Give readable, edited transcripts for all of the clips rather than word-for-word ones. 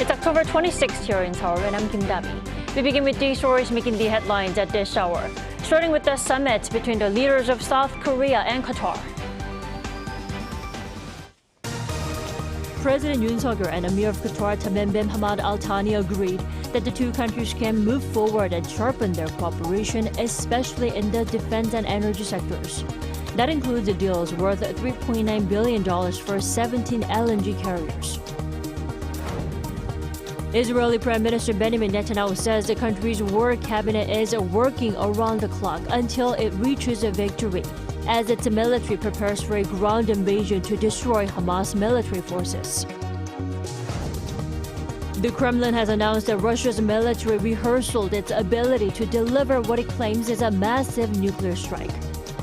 It's October 26th here in Seoul, and I'm Kim Dabi. We begin with these stories making the headlines at this hour, starting with the summit between the leaders of South Korea and Qatar. President Yoon Suk Yeol and Emir of Qatar Tamim bin Hamad Al Thani agreed that the two countries can move forward and sharpen their cooperation, especially in the defense and energy sectors. That includes deals worth $3.9 billion for 17 LNG carriers. Israeli Prime Minister Benjamin Netanyahu says the country's war cabinet is working around the clock until it reaches a victory, as its military prepares for a ground invasion to destroy Hamas military forces. The Kremlin has announced that Russia's military rehearsaled its ability to deliver what it claims is a massive nuclear strike.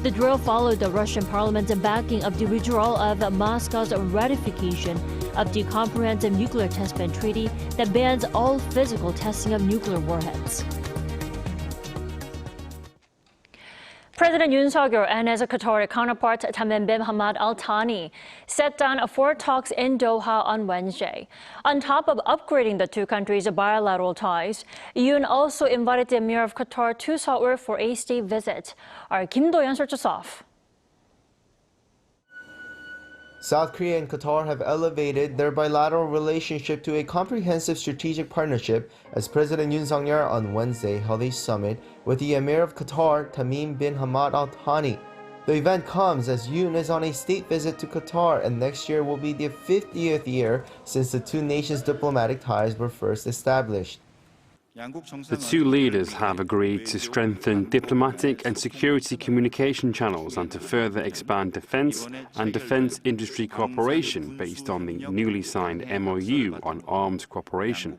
The drill followed the Russian parliament's backing of the withdrawal of Moscow's ratification of the Comprehensive Nuclear Test Ban Treaty that bans all physical testing of nuclear warheads. President Yoon Suk Yeol and his Qatari counterpart Tamim bin Hamad Al Thani sat down for talks in Doha on Wednesday. On top of upgrading the two countries' bilateral ties, Yoon also invited the Emir of Qatar to Seoul for a state visit. Our Kim Do-yeon starts us off. South Korea and Qatar have elevated their bilateral relationship to a comprehensive strategic partnership as President Yoon Suk Yeol on Wednesday held a summit with the Emir of Qatar, Tamim bin Hamad Al Thani. The event comes as Yoon is on a state visit to Qatar, and next year will be the 50th year since the two nations' diplomatic ties were first established. The two leaders have agreed to strengthen diplomatic and security communication channels and to further expand defense and defense industry cooperation based on the newly signed MOU on arms cooperation.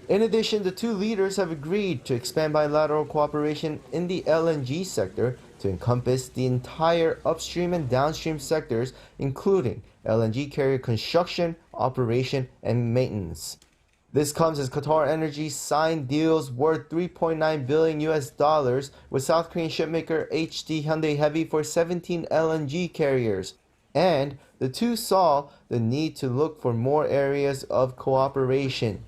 In addition, the two leaders have agreed to expand bilateral cooperation in the LNG sector to encompass the entire upstream and downstream sectors, including LNG carrier construction, operation, and maintenance. This comes as Qatar Energy signed deals worth $3.9 billion with South Korean shipmaker HD Hyundai Heavy for 17 LNG carriers. And the two saw the need to look for more areas of cooperation.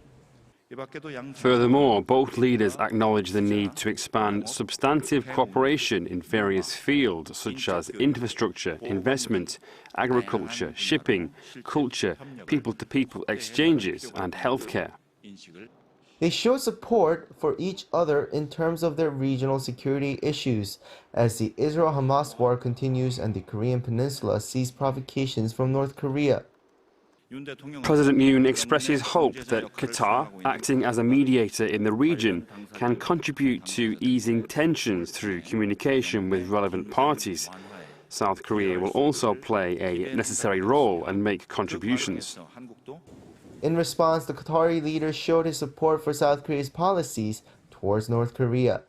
Furthermore, both leaders acknowledge the need to expand substantive cooperation in various fields such as infrastructure, investment, agriculture, shipping, culture, people-to-people exchanges, and healthcare. They show support for each other in terms of their regional security issues as the Israel-Hamas war continues and the Korean Peninsula sees provocations from North Korea. President Yoon expresses hope that Qatar, acting as a mediator in the region, can contribute to easing tensions through communication with relevant parties. South Korea will also play a necessary role and make contributions. In response, the Qatari leader showed his support for South Korea's policies towards North Korea.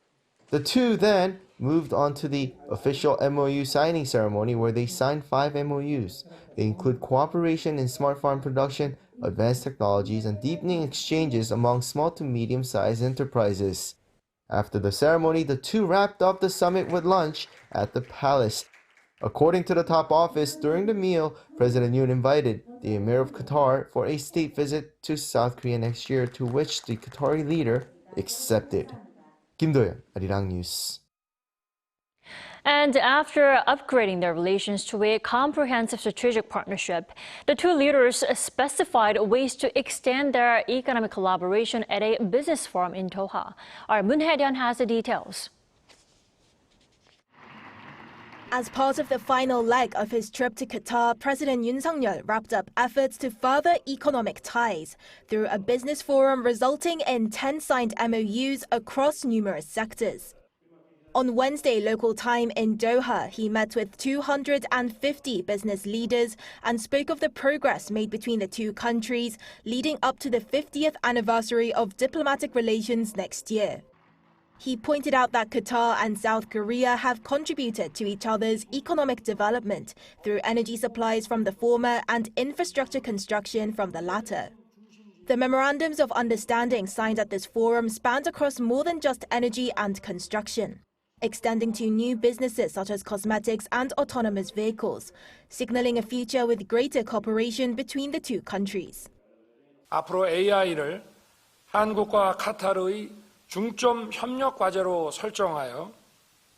The two then moved on to the official MOU signing ceremony where they signed 5 MOUs. They include cooperation in smart farm production, advanced technologies, and deepening exchanges among small to medium-sized enterprises. After the ceremony, the two wrapped up the summit with lunch at the palace. According to the top office, during the meal, President Yoon invited the Emir of Qatar for a state visit to South Korea next year, to which the Qatari leader accepted. Kim Do-yeon, Arirang News. And after upgrading their relations to a comprehensive strategic partnership, the two leaders specified ways to extend their economic collaboration at a business forum in Doha. Our Moon Hae-ryun has the details. As part of the final leg of his trip to Qatar, President Yoon Suk Yeol wrapped up efforts to further economic ties through a business forum resulting in 10 signed MOUs across numerous sectors. On Wednesday local time in Doha, he met with 250 business leaders and spoke of the progress made between the two countries leading up to the 50th anniversary of diplomatic relations next year. He pointed out that Qatar and South Korea have contributed to each other's economic development through energy supplies from the former and infrastructure construction from the latter. The memorandums of understanding signed at this forum spanned across more than just energy and construction, extending to new businesses such as cosmetics and autonomous vehicles, signaling a future with greater cooperation between the two countries. 앞으로 AI를 한국과 카타르의 중점 협력 과제로 설정하여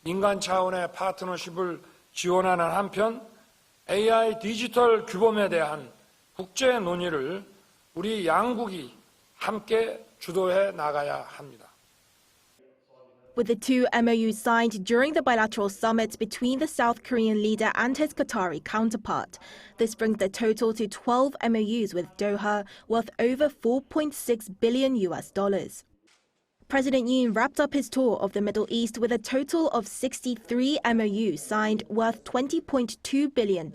민간 차원의 파트너십을 지원하는 한편 AI 디지털 규범에 대한 국제 논의를 우리 양국이 함께 주도해 나가야 합니다. With the two MOUs signed during the bilateral summit between the South Korean leader and his Qatari counterpart, this brings the total to 12 MOUs with Doha, worth over $4.6 billion. President Yoon wrapped up his tour of the Middle East with a total of 63 MOUs signed, worth $20.2 billion.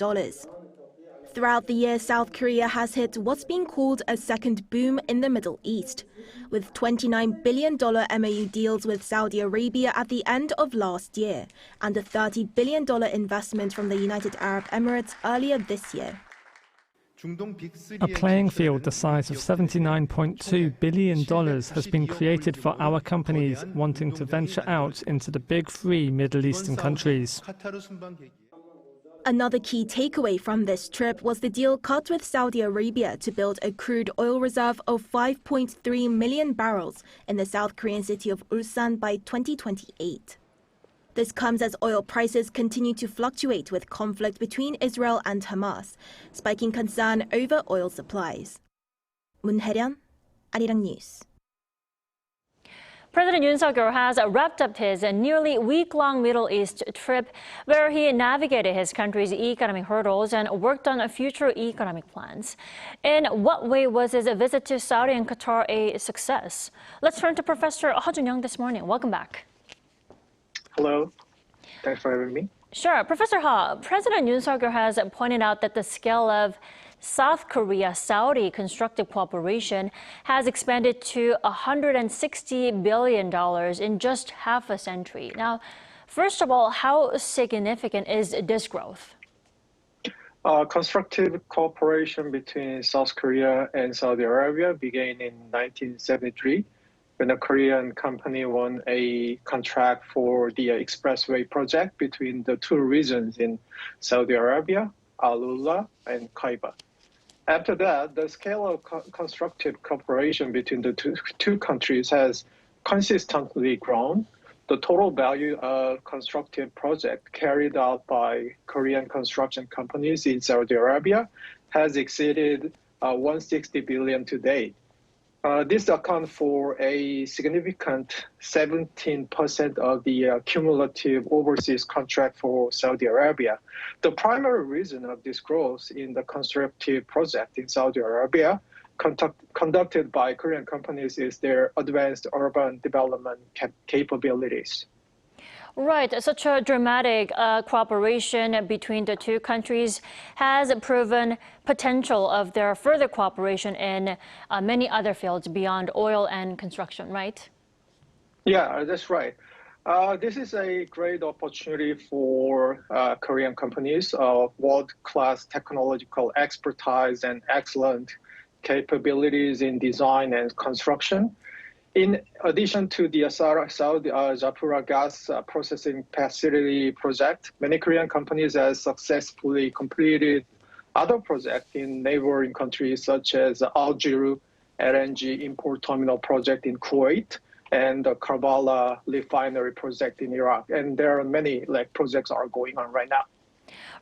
Throughout the year, South Korea has hit what's being called a second boom in the Middle East, with $29 billion MOU deals with Saudi Arabia at the end of last year, and a $30 billion investment from the United Arab Emirates earlier this year. A playing field the size of $79.2 billion has been created for our companies wanting to venture out into the big three Middle Eastern countries. Another key takeaway from this trip was the deal cut with Saudi Arabia to build a crude oil reserve of 5.3 million barrels in the South Korean city of Ulsan by 2028. This comes as oil prices continue to fluctuate with conflict between Israel and Hamas, spiking concern over oil supplies. 문혜련, Arirang News. President Yoon Suk Yeol has wrapped up his nearly week-long Middle East trip, where he navigated his country's economic hurdles and worked on future economic plans. In what way was his visit to Saudi and Qatar a success? Let's turn to Professor Ha Jun-young this morning. Welcome back. Hello. Thanks for having me. Sure. Professor Ha, President Yoon Suk Yeol has pointed out that the scale of South Korea-Saudi constructive cooperation has expanded to $160 billion in just half a century. Now, first of all, how significant is this growth? Constructive cooperation between South Korea and Saudi Arabia began in 1973 when a Korean company won a contract for the expressway project between the two regions in Saudi Arabia, Al-Ula and Kaiba. After that, the scale of constructive cooperation between the two countries has consistently grown. The total value of constructive projects carried out by Korean construction companies in Saudi Arabia has exceeded 160 billion to date. This accounts for a significant 17% of the cumulative overseas contract for Saudi Arabia. The primary reason of this growth in the constructive project in Saudi Arabia conducted by Korean companies is their advanced urban development capabilities. Right. Such a dramatic cooperation between the two countries has proven potential of their further cooperation in many other fields beyond oil and construction, right? Yeah, that's right. This is a great opportunity for Korean companies of world-class technological expertise and excellent capabilities in design and construction. In addition to the Saudi Japura gas processing facility project, many Korean companies have successfully completed other projects in neighboring countries such as Al-Jiru LNG import terminal project in Kuwait and the Karbala refinery project in Iraq. And there are many projects are going on right now.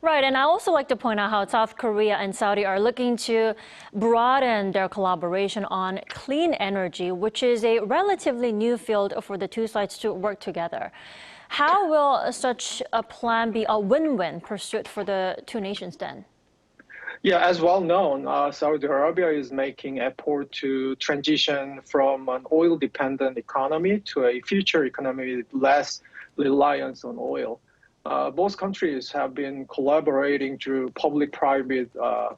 Right, and I also like to point out how South Korea and Saudi are looking to broaden their collaboration on clean energy, which is a relatively new field for the two sides to work together. How will such a plan be a win-win pursuit for the two nations then? Yeah, as well known, Saudi Arabia is making effort to transition from an oil-dependent economy to a future economy with less reliance on oil. Both countries have been collaborating through public-private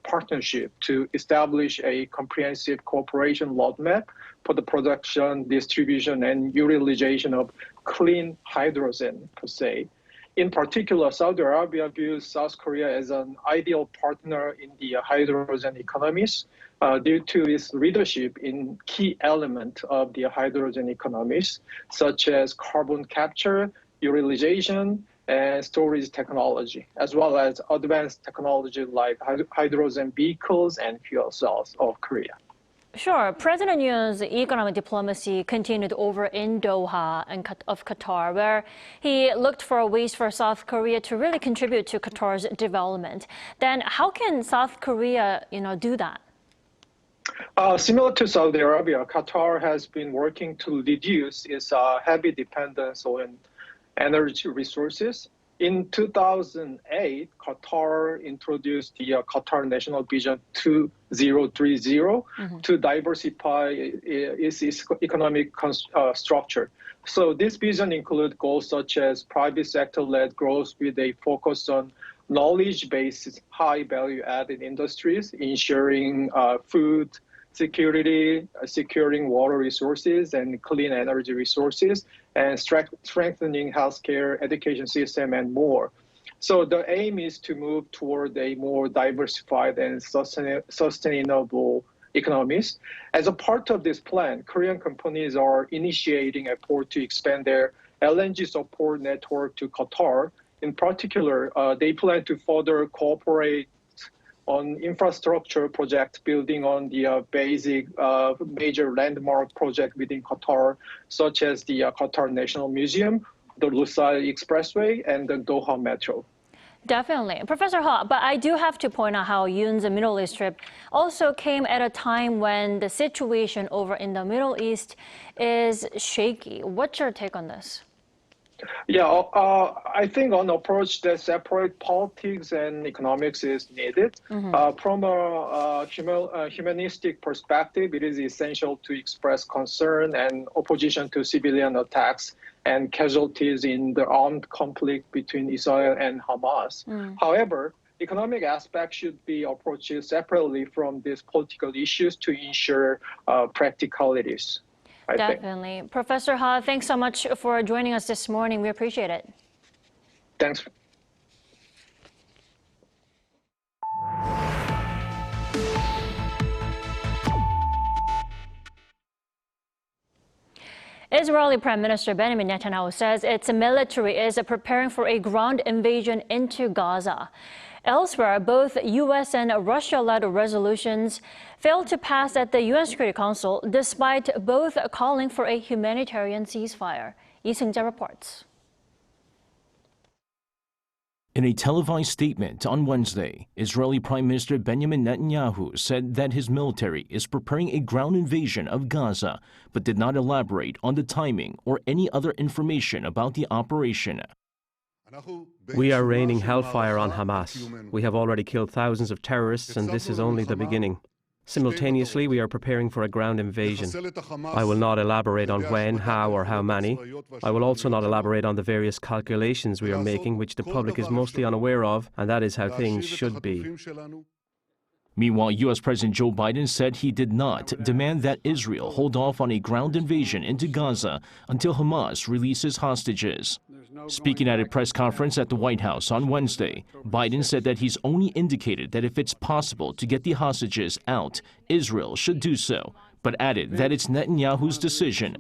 partnership to establish a comprehensive cooperation roadmap for the production, distribution, and utilization of clean hydrogen, per se. In particular, Saudi Arabia views South Korea as an ideal partner in the hydrogen economies due to its leadership in key elements of the hydrogen economies, such as carbon capture, utilization, and storage technology, as well as advanced technology like hydrogen vehicles and fuel cells of Korea. Sure. President Yoon's economic diplomacy continued over in Doha of Qatar, where he looked for ways for South Korea to really contribute to Qatar's development. Then how can South Korea, do that? Similar to Saudi Arabia, Qatar has been working to reduce its heavy dependence on energy resources. In 2008, Qatar introduced the Qatar National Vision 2030 to diversify its economic structure. So this vision includes goals such as private sector-led growth with a focus on knowledge-based, high-value-added industries, ensuring food security, securing water resources and clean energy resources, and strengthening healthcare, education system, and more. So the aim is to move toward a more diversified and sustainable economies. As a part of this plan, Korean companies are initiating efforts to expand their LNG support network to Qatar. In particular, they plan to further cooperate on infrastructure projects building on the basic major landmark project within Qatar, such as the Qatar National Museum, the Lusail Expressway, and the Doha Metro. Definitely. Professor Ha, but I do have to point out how Yoon's Middle East trip also came at a time when the situation over in the Middle East is shaky. What's your take on this? Yeah, I think an approach that separates politics and economics is needed. From a humanistic perspective, it is essential to express concern and opposition to civilian attacks and casualties in the armed conflict between Israel and Hamas. However, economic aspects should be approached separately from these political issues to ensure practicalities. Definitely. Professor Ha, thanks so much for joining us this morning. We appreciate it. Thanks. Israeli Prime Minister Benjamin Netanyahu says its military is preparing for a ground invasion into Gaza. Elsewhere, both U.S. and Russia-led resolutions failed to pass at the UN Security Council, despite both calling for a humanitarian ceasefire. Lee Seung-jae reports. In a televised statement on Wednesday, Israeli Prime Minister Benjamin Netanyahu said that his military is preparing a ground invasion of Gaza, but did not elaborate on the timing or any other information about the operation. We are raining hellfire on Hamas. We have already killed thousands of terrorists, and this is only the beginning. Simultaneously, we are preparing for a ground invasion. I will not elaborate on when, how, or how many. I will also not elaborate on the various calculations we are making, which the public is mostly unaware of, and that is how things should be. Meanwhile, U.S. President Joe Biden said he did not demand that Israel hold off on a ground invasion into Gaza until Hamas releases hostages. Speaking at a press conference at the White House on Wednesday, Biden said that he's only indicated that if it's possible to get the hostages out, Israel should do so, but added that it's Netanyahu's decision.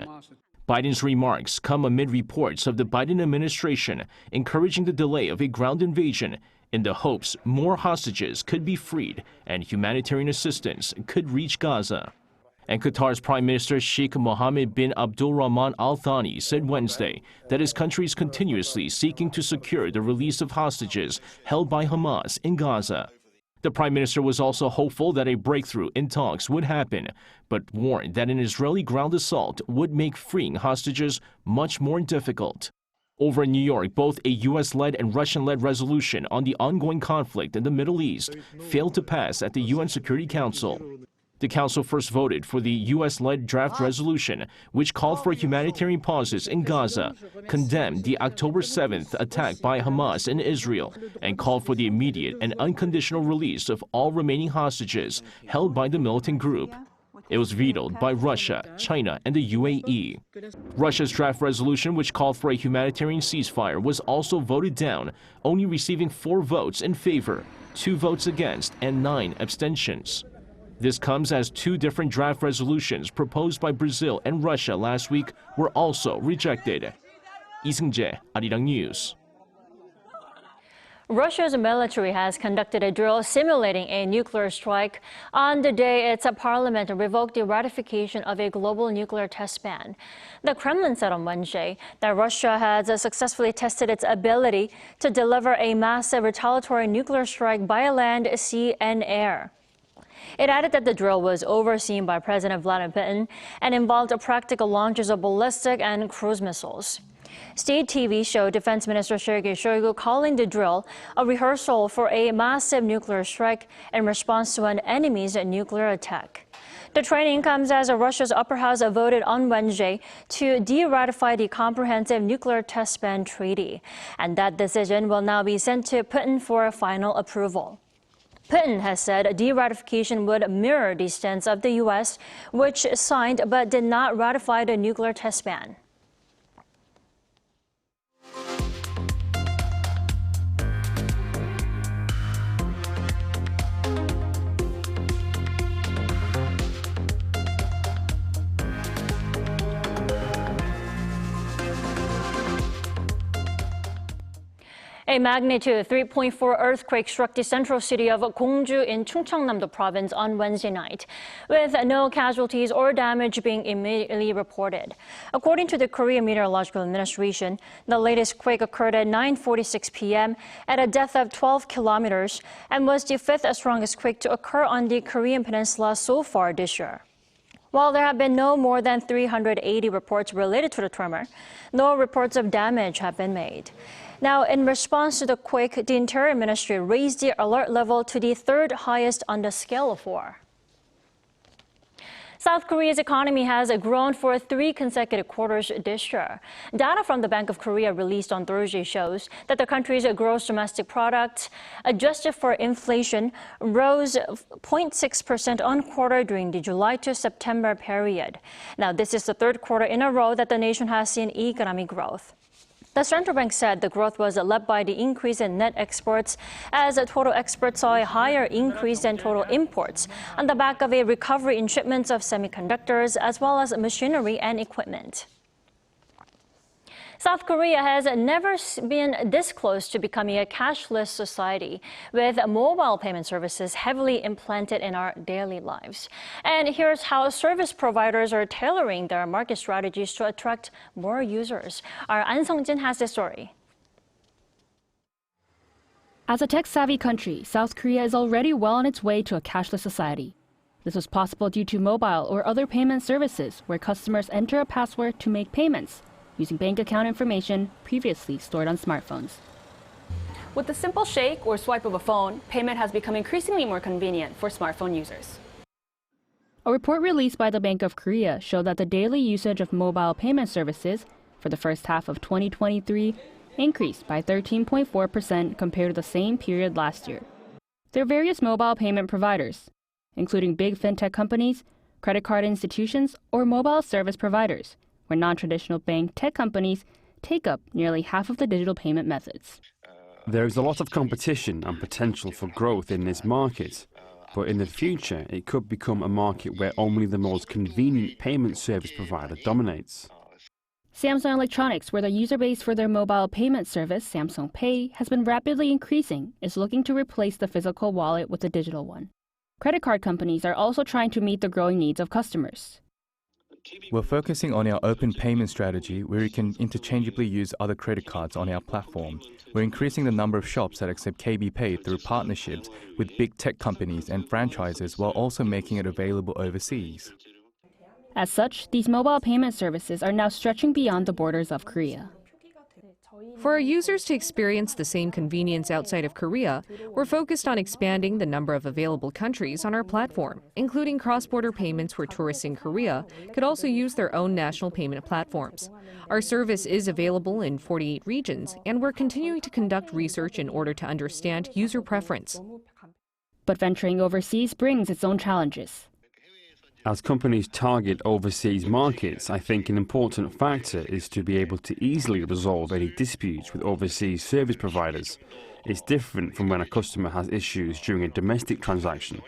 Biden's remarks come amid reports of the Biden administration encouraging the delay of a ground invasion in the hopes more hostages could be freed and humanitarian assistance could reach Gaza. And Qatar's Prime Minister Sheikh Mohammed bin Abdulrahman Al Thani said Wednesday that his country is continuously seeking to secure the release of hostages held by Hamas in Gaza. The Prime Minister was also hopeful that a breakthrough in talks would happen, but warned that an Israeli ground assault would make freeing hostages much more difficult. Over in New York, both a U.S.-led and Russian-led resolution on the ongoing conflict in the Middle East failed to pass at the UN Security Council. The Council first voted for the U.S.-led draft resolution, which called for humanitarian pauses in Gaza, condemned the October 7th attack by Hamas in Israel, and called for the immediate and unconditional release of all remaining hostages held by the militant group. It was vetoed by Russia, China, and the UAE. Russia's draft resolution, which called for a humanitarian ceasefire, was also voted down, only receiving 4 votes in favor, 2 votes against, and 9 abstentions. This comes as 2 different draft resolutions proposed by Brazil and Russia last week were also rejected. Lee Seung-jae, Arirang News. Russia's military has conducted a drill simulating a nuclear strike on the day its parliament revoked the ratification of a global nuclear test ban. The Kremlin said on Wednesday that Russia has successfully tested its ability to deliver a massive retaliatory nuclear strike by land, sea, and air. It added that the drill was overseen by President Vladimir Putin and involved practical launches of ballistic and cruise missiles. State TV showed Defense Minister Sergei Shoigu calling the drill a rehearsal for a massive nuclear strike in response to an enemy's nuclear attack. The training comes as Russia's upper house voted on Wednesday to de-ratify the Comprehensive Nuclear Test Ban Treaty, and that decision will now be sent to Putin for final approval. Putin has said de-ratification would mirror the stance of the U.S., which signed but did not ratify the nuclear test ban. A magnitude 3.4 earthquake struck the central city of Gongju in Chungcheongnam-do province on Wednesday night, with no casualties or damage being immediately reported. According to the Korea Meteorological Administration, the latest quake occurred at 9:46 p.m. at a depth of 12 kilometers and was the fifth strongest quake to occur on the Korean peninsula so far this year. While there have been no more than 380 reports related to the tremor, no reports of damage have been made. Now, in response to the quake, the Interior Ministry raised the alert level to the third highest on the scale of 4. South Korea's economy has grown for 3 consecutive quarters this year. Data from the Bank of Korea released on Thursday shows that the country's gross domestic product, adjusted for inflation, rose 0.6% on quarter during the July to September period. Now, this is the third quarter in a row that the nation has seen economic growth. The central bank said the growth was led by the increase in net exports, as total exports saw a higher increase than total imports on the back of a recovery in shipments of semiconductors as well as machinery and equipment. South Korea has never been this close to becoming a cashless society, with mobile payment services heavily implanted in our daily lives. And here's how service providers are tailoring their market strategies to attract more users. Our An Sung-jin has the story. As a tech-savvy country, South Korea is already well on its way to a cashless society. This was possible due to mobile or other payment services where customers enter a password to make payments, using bank account information previously stored on smartphones. With the simple shake or swipe of a phone, payment has become increasingly more convenient for smartphone users. A report released by the Bank of Korea showed that the daily usage of mobile payment services for the first half of 2023 increased by 13.4% compared to the same period last year. There are various mobile payment providers, including big fintech companies, credit card institutions, or mobile service providers, where non-traditional bank tech companies take up nearly half of the digital payment methods. There is a lot of competition and potential for growth in this market, but in the future it could become a market where only the most convenient payment service provider dominates. Samsung Electronics, where the user base for their mobile payment service, Samsung Pay, has been rapidly increasing, is looking to replace the physical wallet with a digital one. Credit card companies are also trying to meet the growing needs of customers. We're focusing on our open payment strategy where we can interchangeably use other credit cards on our platform. We're increasing the number of shops that accept KB Pay through partnerships with big tech companies and franchises while also making it available overseas. As such, these mobile payment services are now stretching beyond the borders of Korea. For our users to experience the same convenience outside of Korea, we're focused on expanding the number of available countries on our platform, including cross-border payments where tourists in Korea could also use their own national payment platforms. Our service is available in 48 regions, and we're continuing to conduct research in order to understand user preference. But venturing overseas brings its own challenges. As companies target overseas markets, I think an important factor is to be able to easily resolve any disputes with overseas service providers. It's different from when a customer has issues during a domestic transaction.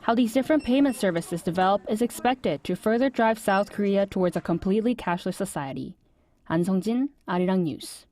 How these different payment services develop is expected to further drive South Korea towards a completely cashless society. An Sung-jin, Arirang News.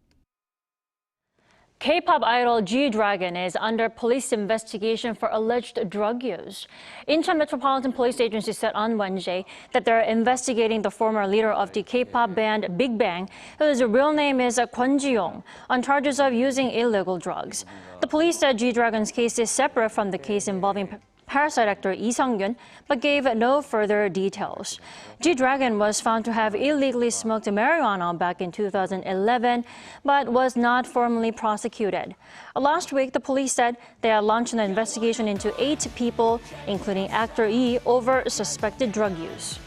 K-pop idol G-Dragon is under police investigation for alleged drug use. Incheon Metropolitan Police Agency said on Wednesday that they're investigating the former leader of the K-pop band Big Bang, whose real name is Kwon Ji-young, on charges of using illegal drugs. The police said G-Dragon's case is separate from the case involving Parasite actor Lee Sung-gyun, but gave no further details. G-Dragon was found to have illegally smoked marijuana back in 2011, but was not formally prosecuted. Last week, the police said they had launched an investigation into 8 people, including actor Lee, over suspected drug use.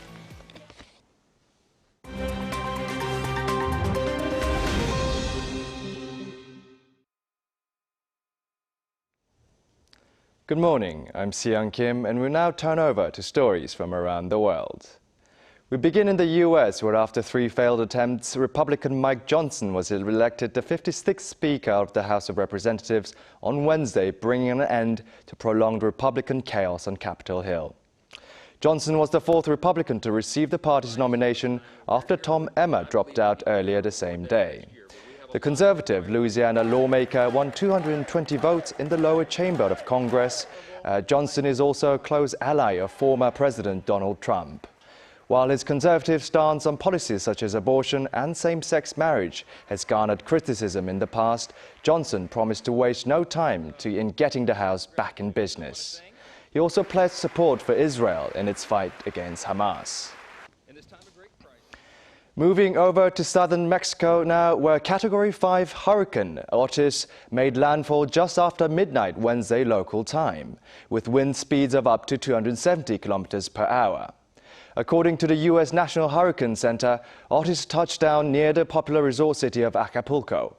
Good morning, I'm Seung Kim, and we'll now turn over to stories from around the world. We begin in the U.S., where after 3 failed attempts, Republican Mike Johnson was elected the 56th Speaker of the House of Representatives on Wednesday, bringing an end to prolonged Republican chaos on Capitol Hill. Johnson was the 4th Republican to receive the party's nomination after Tom Emmer dropped out earlier the same day. The conservative Louisiana lawmaker won 220 votes in the lower chamber of Congress. Johnson is also a close ally of former President Donald Trump. While his conservative stance on policies such as abortion and same-sex marriage has garnered criticism in the past, Johnson promised to waste no time in getting the House back in business. He also pledged support for Israel in its fight against Hamas. Moving over to southern Mexico now, where Category 5 hurricane Otis made landfall just after midnight Wednesday local time, with wind speeds of up to 270 kilometers per hour. According to the U.S. National Hurricane Center, Otis touched down near the popular resort city of Acapulco.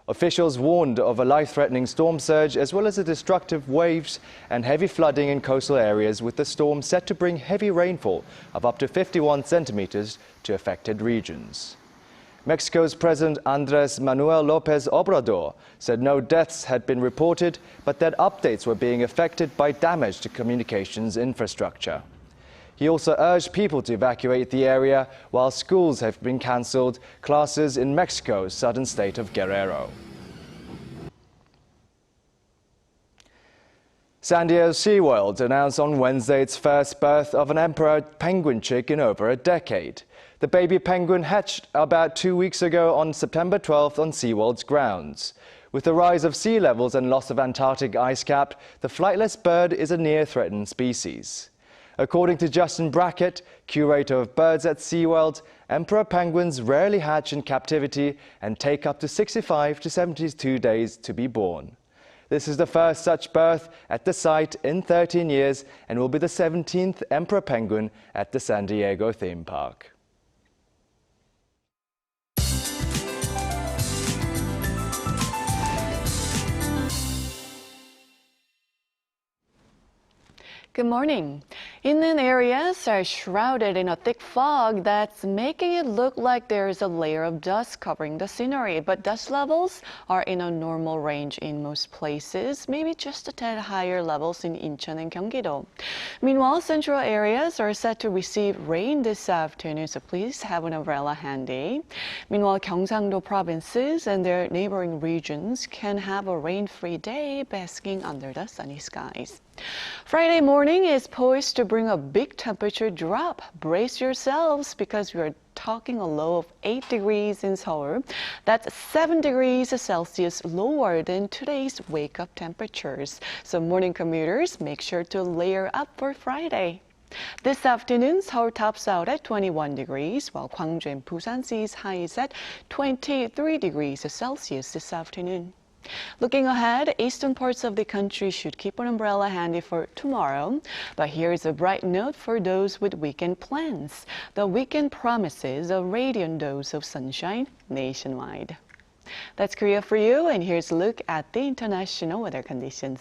Officials warned of a life-threatening storm surge as well as the destructive waves and heavy flooding in coastal areas, with the storm set to bring heavy rainfall of up to 51 centimeters to affected regions. Mexico's President Andrés Manuel López Obrador said no deaths had been reported, but that updates were being affected by damage to communications infrastructure. He also urged people to evacuate the area while schools have been cancelled, classes in Mexico's southern state of Guerrero. San Diego's SeaWorld announced on Wednesday its first birth of an emperor penguin chick in over a decade. The baby penguin hatched about 2 weeks ago on September 12th on SeaWorld's grounds. With the rise of sea levels and loss of Antarctic ice cap, the flightless bird is a near-threatened species. According to Justin Brackett, curator of birds at SeaWorld, emperor penguins rarely hatch in captivity and take up to 65 to 72 days to be born. This is the first such birth at the site in 13 years and will be the 17th emperor penguin at the San Diego theme park. Good morning. Inland areas are shrouded in a thick fog that's making it look like there's a layer of dust covering the scenery, but dust levels are in a normal range in most places, maybe just a tad higher levels in Incheon and Gyeonggi-do. Meanwhile, central areas are set to receive rain this afternoon, so please have an umbrella handy. Meanwhile, Gyeongsang-do provinces and their neighboring regions can have a rain-free day basking under the sunny skies. Friday morning is poised to bring a big temperature drop. Brace yourselves because we are talking a low of 8 degrees in Seoul. That's 7 degrees Celsius lower than today's wake-up temperatures. So morning commuters, make sure to layer up for Friday. This afternoon, Seoul tops out at 21 degrees, while Gwangju and Busan sees highs at 23 degrees Celsius this afternoon. Looking ahead, eastern parts of the country should keep an umbrella handy for tomorrow. But here's a bright note for those with weekend plans. The weekend promises a radiant dose of sunshine nationwide. That's Korea for you, and here's a look at the international weather conditions.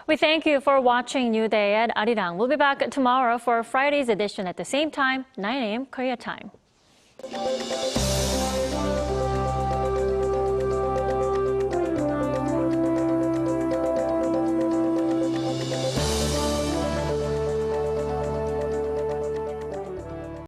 We thank you for watching New Day at Arirang. We'll be back tomorrow for Friday's edition at the same time, 9 a.m. Korea time.